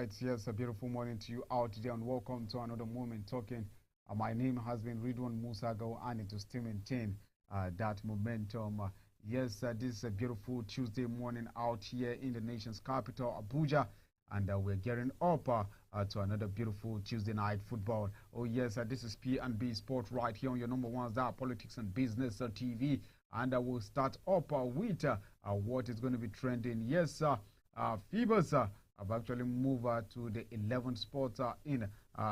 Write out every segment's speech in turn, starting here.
right, yes, a beautiful morning to you out there, and welcome to another moment talking. My name has been Ridwan Musa Go, and to still maintain that momentum. Yes, this is a beautiful Tuesday morning out here in the nation's capital, Abuja, and we're gearing up to another beautiful Tuesday night football. Oh yes, this is P&B Sport right here on your number one star, Politics and Business TV, and we'll start up with what is going to be trending. Yes, Phoebus have actually moved to the 11th spot in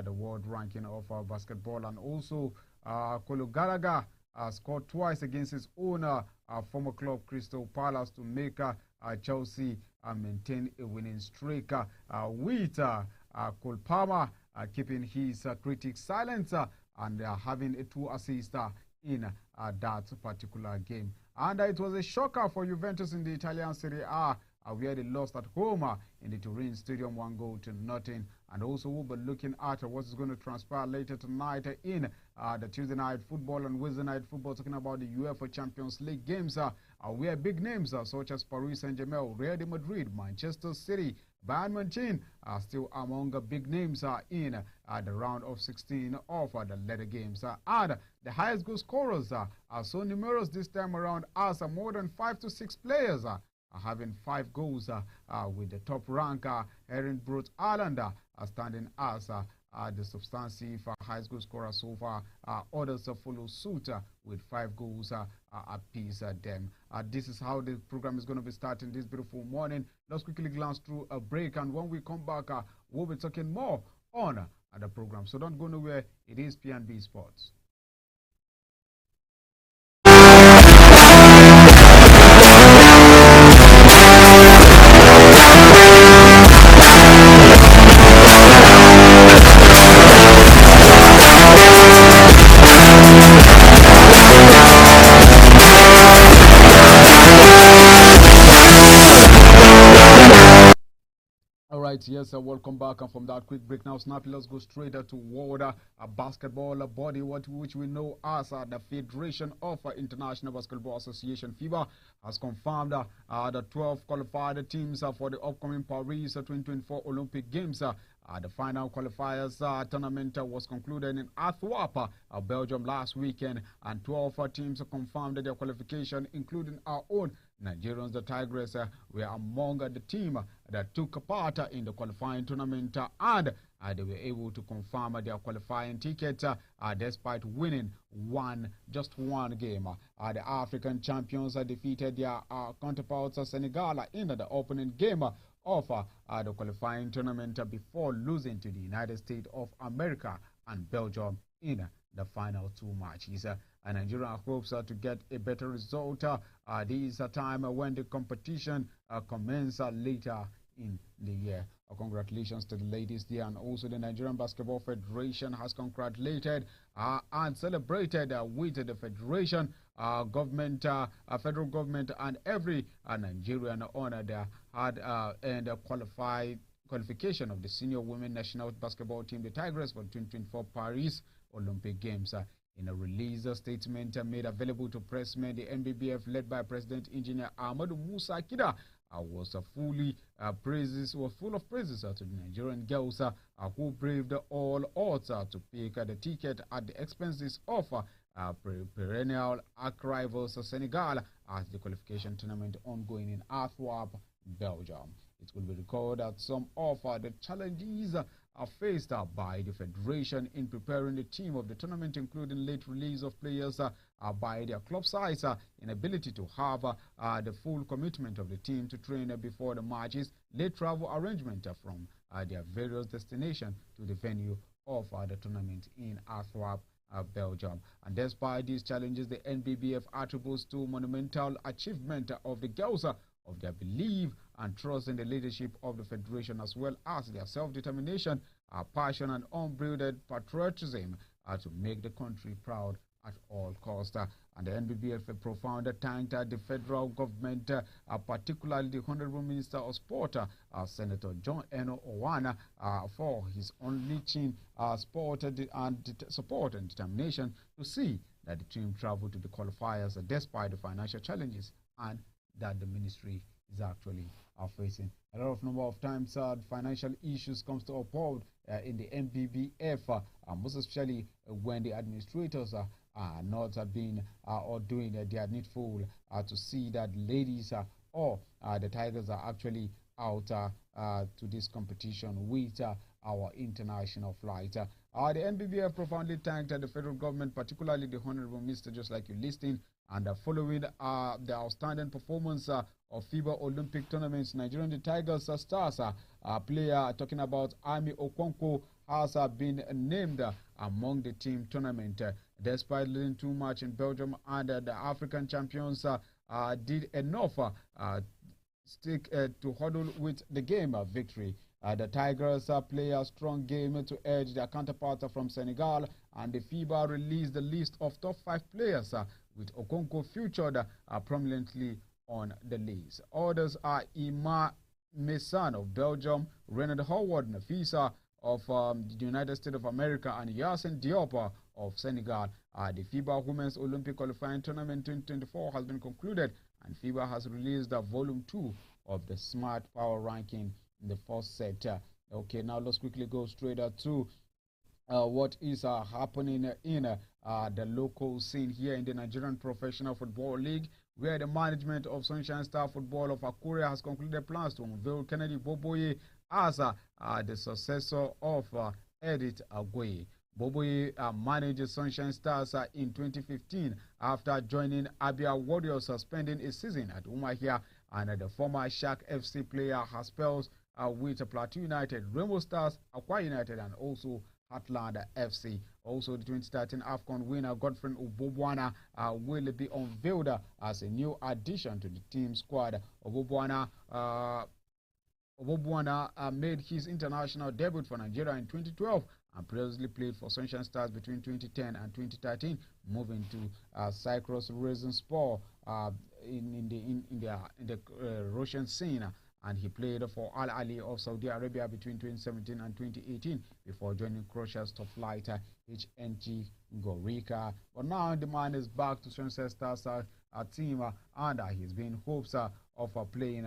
the world ranking of basketball, and also Kolo Gallagher scored twice against his own former club Crystal Palace to make Chelsea maintain a winning streak, with Cole Palmer keeping his critics silent and having a 2 assist in that particular game. And it was a shocker for Juventus in the Italian Serie A, where they lost at home in the Turin Stadium 1-0. And also we'll be looking at what is going to transpire later tonight in the Tuesday night football and Wednesday night football, talking about the UEFA Champions League games, where big names such as Paris Saint-Germain, Real Madrid, Manchester City, Bayern Munich are still among the big names in the round of 16 of the later games. And the highest goal scorers are so numerous this time around, as more than 5 to 6 players having 5 goals, with the top ranker Erin Brot Ireland standing as the substantive highest goal scorer so far. Others follow suit with 5 goals apiece. This is how the program is going to be starting this beautiful morning. Let's quickly glance through a break, and when we come back, we'll be talking more on the program. So don't go nowhere. It is P&B Sports. Yes, welcome back, and from that quick break now, snappy, let's go straight toward a basketball body, which we know as the Federation of International Basketball Association, FIBA, has confirmed the 12 qualified teams for the upcoming Paris 2024 Olympic Games. The final qualifiers tournament was concluded in Antwerp, Belgium last weekend, and 12 teams confirmed their qualification, including our own Nigerians. The Tigers were among the team that took part in the qualifying tournament, and they were able to confirm their qualifying ticket despite winning just one game. The African champions defeated their counterparts Senegal in the opening game of the qualifying tournament before losing to the United States of America and Belgium in the final 2 matches. And Nigeria hopes to get a better result this time when the competition commences later in the year. Congratulations to the ladies there, and also the Nigerian Basketball Federation has congratulated and celebrated with the federation, government, federal government, and every Nigerian honor that had and qualification of the senior women national basketball team, the Tigers, for 2024 Paris Olympic Games. In a release statement made available to pressmen, the NBBF, led by President Engineer Ahmadu Musa Kida, was full of praises to the Nigerian girls who braved all odds to pick the ticket at the expenses of perennial arch rivals Senegal as the qualification tournament ongoing in Antwerp, Belgium. It will be recorded that some of the challenges are faced by the federation in preparing the team of the tournament, including late release of players by their club sides, inability to have the full commitment of the team to train before the matches, late travel arrangement from their various destinations to the venue of the tournament in Antwerp, Belgium. And despite these challenges, the NBBF attributes to monumental achievement of the girls of their belief and trust in the leadership of the federation, as well as their self-determination, passion, and unbridled patriotism to make the country proud at all costs. And the NBBF profound thanked the federal government, particularly the Honorable Minister of Sport, Senator John Eno Owana, for his unleashing support and determination to see that the team traveled to the qualifiers despite the financial challenges and that the ministry is actually facing. A lot of number of times financial issues comes to uphold in the MBBF, most especially when the administrators are not being or doing their needful to see that ladies or the Tigers are actually out to this competition with our international flight. The NBBF profoundly thanked the federal government, particularly the Honorable Minister, just like you listing, and following the outstanding performance of FIBA Olympic tournaments, Nigerian Tigers stars player talking about Ami Okonkwo has been named among the team tournament. Despite losing too much in Belgium, and the African champions did enough stick to huddle with the game victory. The Tigers play a strong game to edge their counterpart from Senegal, and the FIBA released the list of top 5 players with Okonkwo featured prominently on the list. Others are Ima Mesan of Belgium, Renard Howard Nafisa of the United States of America, and Yassine Diop of Senegal. The FIBA Women's Olympic Qualifying Tournament 2024 has been concluded, and FIBA has released volume 2 of the Smart Power Ranking in the first set. Okay, now let's quickly go straight to what is happening in the local scene here in the Nigerian Professional Football League, where the management of Sunshine Star Football of Akure has concluded plans to unveil Kennedy Boboye as the successor of Edith Agwe. Boboye managed Sunshine Stars in 2015 after joining Abia Warriors, spending a season at Umahia, and the former Shark FC player has spells with Plateau United, Rainbow Stars, Akwa United, and also Heartland FC. Also, the 2013 AFCON winner Godfrey Obobwana will be unveiled as a new addition to the team squad. Obobwana made his international debut for Nigeria in 2012 and previously played for Sunshine Stars between 2010 and 2013, moving to Cyprus Razorspor in the Russian scene. And he played for Al Ali of Saudi Arabia between 2017 and 2018 before joining Croatia's top flight HNG Gorica. But now the man is back to Sunshine Stars team, and he's been hopes of playing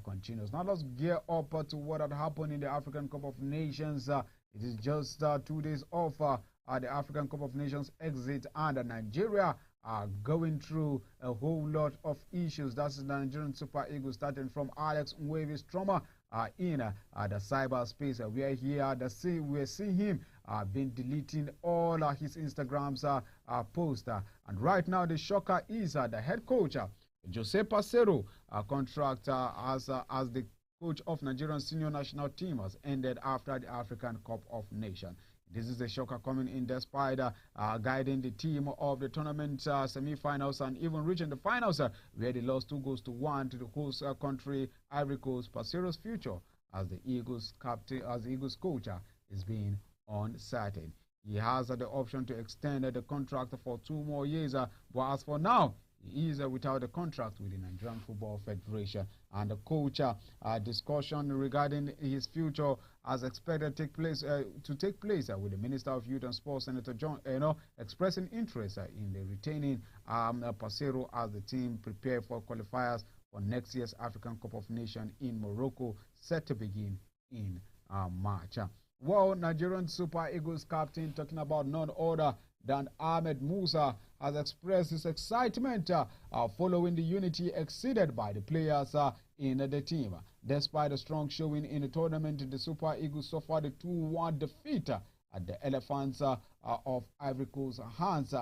continues. Now let's gear up to what had happened in the African Cup of Nations. It is just 2 days off the African Cup of Nations exit, and Nigeria are going through a whole lot of issues. That's the Nigerian Super Eagles, starting from Alex Nwevi-Stroma in the cyberspace. We're seeing him been deleting all his Instagram's posts. And right now, the shocker is the head coach, Jose Pacero, contract as the coach of Nigerian senior national team has ended after the African Cup of Nations. This is a shocker coming in despite guiding the team of the tournament semi-finals and even reaching the finals, where they lost 2-1 to the host country, Ivory Coast. Pacero's future as the Eagles captain, as the Eagles coach, is being uncertain. He has the option to extend the contract for 2 more years, but as for now, he is without a contract with the Nigerian Football Federation, and the coach discussion regarding his future as expected to take place with the Minister of Youth and Sports, Senator John expressing interest in the retaining Pacero as the team prepare for qualifiers for next year's African Cup of Nations in Morocco, set to begin in March. Well, Nigerian Super Eagles captain, talking about none other than Ahmed Musa, has expressed his excitement following the unity exceeded by the players in the team. Despite a strong showing in the tournament, the Super Eagles suffered a 2-1 defeat at the Elephants of Ivory Coast's hands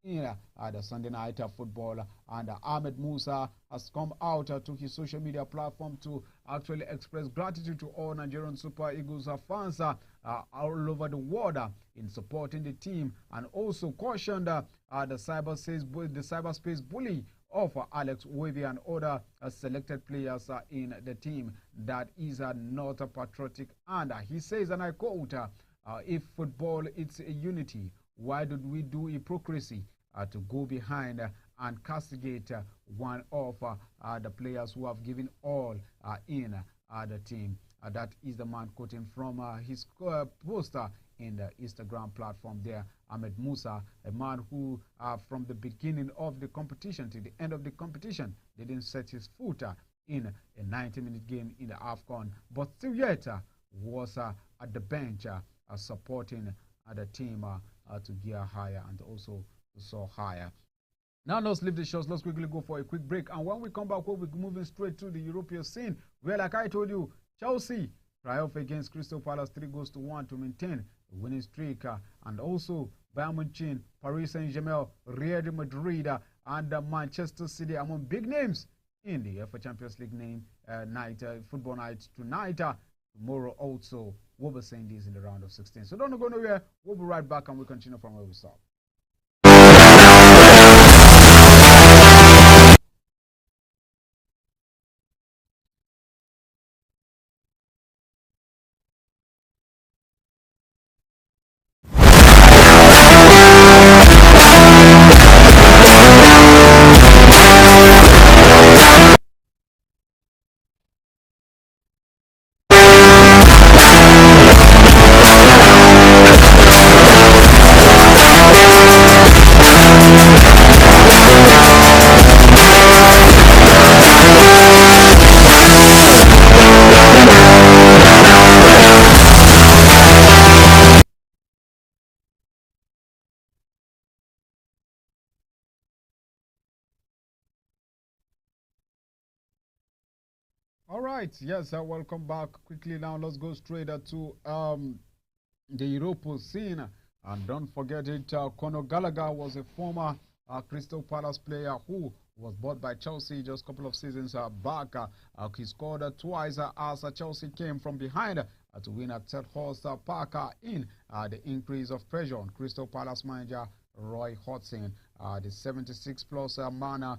in the Sunday night football. And Ahmed Musa has come out to his social media platform to actually express gratitude to all Nigerian Super Eagles fans all over the world in supporting the team, and also cautioned the cyberspace bully of Alex Nwevi and other selected players in the team that is not patriotic. And he says, and I quote, if football is a unity, why did we do hypocrisy to go behind and castigate one of the players who have given all in the team? That is the man quoting from his poster in the Instagram platform there. Ahmed Musa, a man who from the beginning of the competition to the end of the competition didn't set his foot in a 90-minute game in the AFCON, but still yet was at the bench supporting the team to gear higher and also to soar higher. Now let's leave the shows. Let's quickly go for a quick break. And when we come back, we'll be moving straight to the European scene, where, like I told you, Chelsea triumph against Crystal Palace 3-1 to maintain the winning streak. And also Bayern Munich, Paris Saint-Germain, Real Madrid, and Manchester City among big names in the UEFA Champions League football night tonight. Tomorrow also, we'll be saying this in the round of 16. So don't go nowhere. We'll be right back and we'll continue from where we start. All right, yes, welcome back. Quickly now, let's go straight to the European scene. And don't forget it, Conor Gallagher was a former Crystal Palace player who was bought by Chelsea just a couple of seasons back. He scored twice as Chelsea came from behind to win at Selhurst Park in the increase of pressure on Crystal Palace manager Roy Hodgson. The 76-plus man,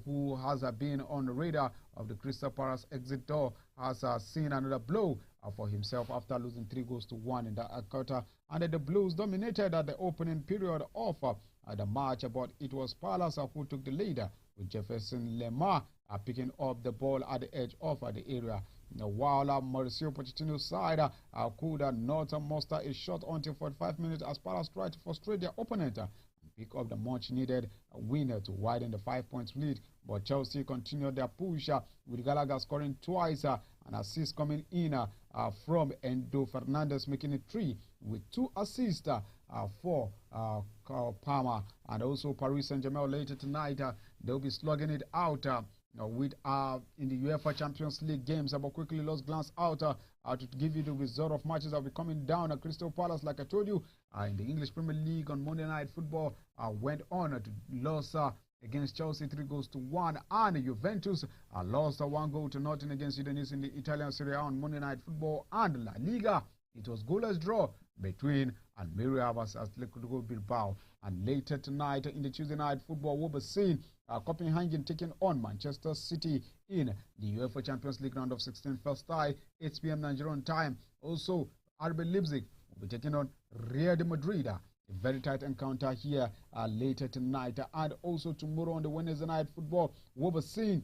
who has been on the radar of the Crystal Palace exit door, has seen another blow for himself after losing 3-1 in the quarter. And the Blues dominated at the opening period of the match, but it was Palace who took the lead, with Jefferson Lemar picking up the ball at the edge of the area. While Mauricio Pochettino's side could not muster a shot until 45 minutes as Palace tried to frustrate their opponent and pick up the much-needed winner to widen the 5-point lead. But Chelsea continued their push with Gallagher scoring twice, an assist coming in from Endo Fernandez, making it 3 with 2 assists for Palmer. And also Paris Saint-Germain later tonight, they'll be slugging it out with in the UEFA Champions League games. But quickly, let's glance out to give you the result of matches that will be coming down. Crystal Palace, like I told you, in the English Premier League on Monday Night Football, went on to lose against Chelsea 3-1, and Juventus lost 1-0 against Udinese in the Italian Serie A on Monday Night Football. And La Liga, it was goalless draw between Almeria versus Atletico Bilbao. And later tonight in the Tuesday Night Football, we'll be seeing Copenhagen taking on Manchester City in the UEFA Champions League round of 16 first tie, 8 p.m. Nigerian time. Also, RB Leipzig will be taking on Real Madrid. A very tight encounter here later tonight. And also tomorrow on the Wednesday Night Football, we'll be seeing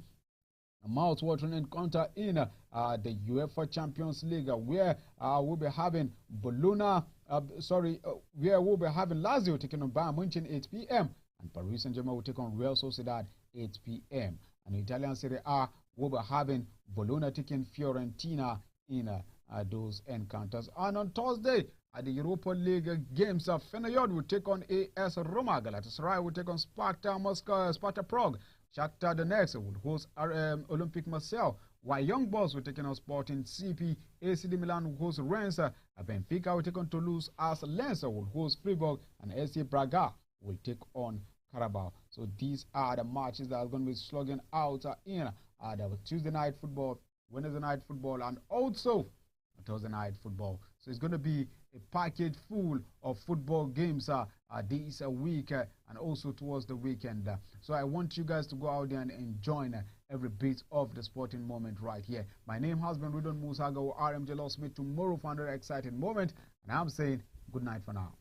a mouth-watering encounter in the UEFA Champions League, where we'll be having where we'll be having Lazio taking on Bayern Munich 8 p.m. and Paris Saint-Germain will take on Real Sociedad 8 p.m. And Italian Serie A will be having Bologna taking Fiorentina in those encounters. And on Thursday, at the Europa League games, Feyenoord will take on AS Roma, Galatasaray will take on Sparta Moscow, Sparta Prague, Shakhtar Donetsk will host Olympic Marseille, while Young Boys will take on Sporting CP, AC Milan will host Rennes, Benfica will take on Toulouse, as Lens will host Fribourg, and SC Braga will take on Carabao. So these are the matches that are going to be slugging out in the Tuesday Night Football, Wednesday Night Football, and also Thursday Night Football. So it's going to be a package full of football games this week and also towards the weekend. So I want you guys to go out there and enjoy every bit of the sporting moment right here. My name has been Rudon Musaga or RMJ Lost. Meet tomorrow for another exciting moment, and I'm saying good night for now.